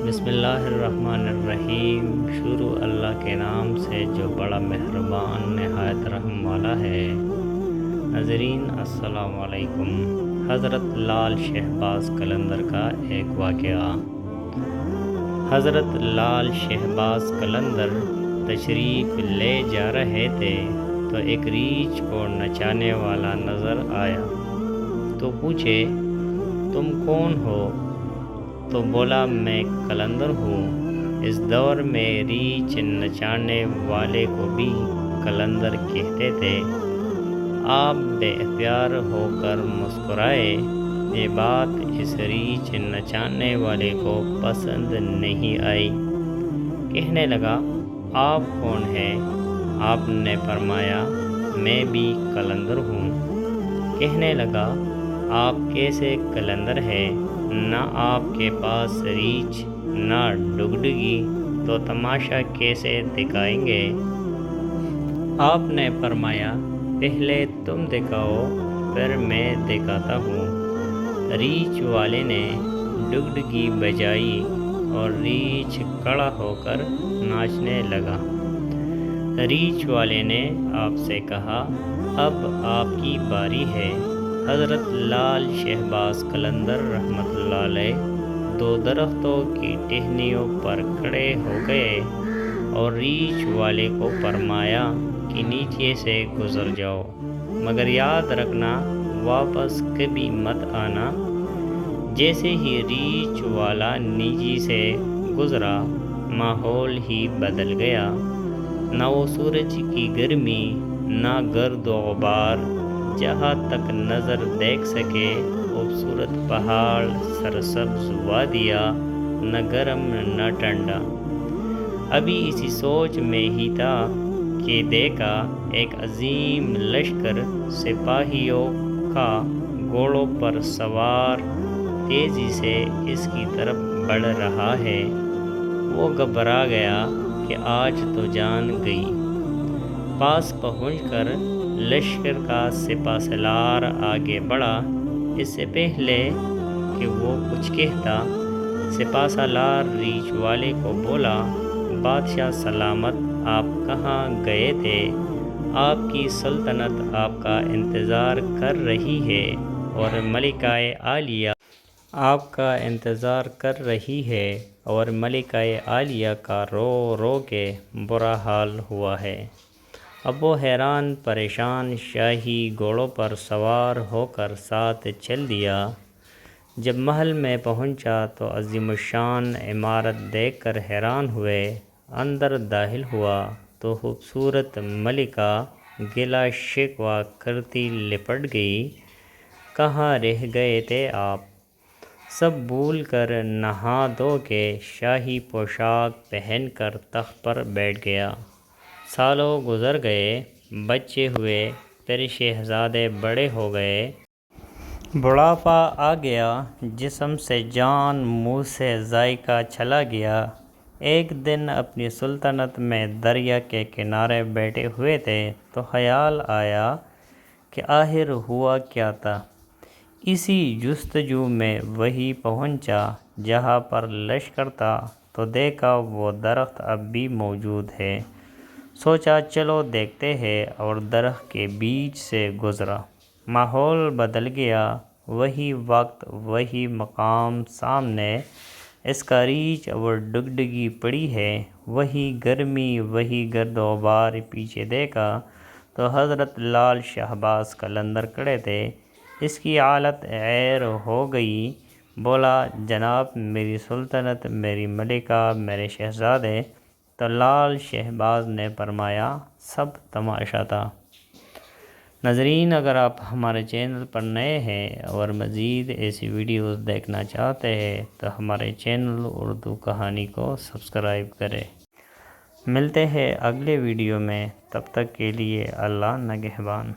بسم اللہ الرحمن الرحیم۔ شروع اللہ کے نام سے جو بڑا مہربان نہایت رحم والا ہے۔ ناظرین السلام علیکم۔ حضرت لال شہباز قلندر کا ایک واقعہ۔ حضرت لال شہباز قلندر تشریف لے جا رہے تھے تو ایک ریچھ کو نچانے والا نظر آیا تو پوچھے تم کون ہو؟ تو بولا میں قلندر ہوں۔ اس دور میں ریچھ نچانے والے کو بھی قلندر کہتے تھے۔ آپ بے اختیار ہو کر مسکرائے۔ یہ بات اس ریچھ نچانے والے کو پسند نہیں آئی۔ کہنے لگا آپ کون ہیں؟ آپ نے فرمایا میں بھی قلندر ہوں۔ کہنے لگا آپ کیسے قلندر ہیں؟ نہ آپ کے پاس ریچھ نہ ڈگڈگی، تو تماشا کیسے دکھائیں گے؟ آپ نے فرمایا پہلے تم دکھاؤ پھر میں دکھاتا ہوں۔ ریچھ والے نے ڈگڈگی بجائی اور ریچھ کھڑا ہو کر ناچنے لگا۔ ریچھ والے نے آپ سے کہا اب آپ کی باری ہے۔ حضرت لال شہباز قلندر رحمۃ اللہ علیہ دو درختوں کی ٹہنیوں پر کھڑے ہو گئے اور ریچھ والے کو فرمایا کہ نیچے سے گزر جاؤ، مگر یاد رکھنا واپس کبھی مت آنا۔ جیسے ہی ریچھ والا نیچے سے گزرا ماحول ہی بدل گیا۔ نہ وہ سورج کی گرمی، نہ گرد و غبار، جہاں تک نظر دیکھ سکے خوبصورت پہاڑ، سرسبز وادیاں، نہ گرم نہ ٹھنڈا۔ ابھی اسی سوچ میں ہی تھا کہ دیکھا ایک عظیم لشکر سپاہیوں کا گھوڑوں پر سوار تیزی سے اس کی طرف بڑھ رہا ہے۔ وہ گھبرا گیا کہ آج تو جان گئی۔ پاس پہنچ کر لشکر کا سپہ سالار آگے بڑھا۔ اس سے پہلے کہ وہ کچھ کہتا سپہ سالار ریچھ والے کو بولا بادشاہ سلامت، آپ کہاں گئے تھے؟ آپ کی سلطنت آپ کا انتظار کر رہی ہے اور ملکہ عالیہ آپ کا انتظار کر رہی ہے، اور ملکہ عالیہ کا رو رو کے برا حال ہوا ہے۔ اب وہ حیران پریشان شاہی گھوڑوں پر سوار ہو کر ساتھ چل دیا۔ جب محل میں پہنچا تو عظیم الشان عمارت دیکھ کر حیران ہوئے۔ اندر داخل ہوا تو خوبصورت ملکہ گلہ شکوہ کرتی لپٹ گئی۔ کہاں رہ گئے تھے آپ؟ سب بھول کر نہا دھو کے شاہی پوشاک پہن کر تخت پر بیٹھ گیا۔ سالوں گزر گئے، بچے ہوئے، پھر شہزادے بڑے ہو گئے۔ بڑھاپا آ گیا، جسم سے جان منہ سے ذائقہ چلا گیا۔ ایک دن اپنی سلطنت میں دریا کے کنارے بیٹھے ہوئے تھے تو خیال آیا کہ آخر ہوا کیا تھا۔ اسی جستجو میں وہیں پہنچا جہاں پر لشکر تھا تو دیکھا وہ درخت اب بھی موجود ہے۔ سوچا چلو دیکھتے ہیں، اور درخت کے بیچ سے گزرا۔ ماحول بدل گیا، وہی وقت وہی مقام سامنے اس کا ریچھ اور ڈگڈگی پڑی ہے، وہی گرمی وہی گرد و غبار۔ پیچھے دیکھا تو حضرت لال شہباز قلندر کھڑے تھے۔ اس کی حالت عیر ہو گئی۔ بولا جناب میری سلطنت، میری ملکہ، میرے شہزادے۔ تو لال شہباز نے فرمایا سب تماشا تھا۔ ناظرین اگر آپ ہمارے چینل پر نئے ہیں اور مزید ایسی ویڈیوز دیکھنا چاہتے ہیں تو ہمارے چینل اردو کہانی کو سبسکرائب کریں۔ ملتے ہیں اگلے ویڈیو میں، تب تک کے لیے اللہ نگہبان۔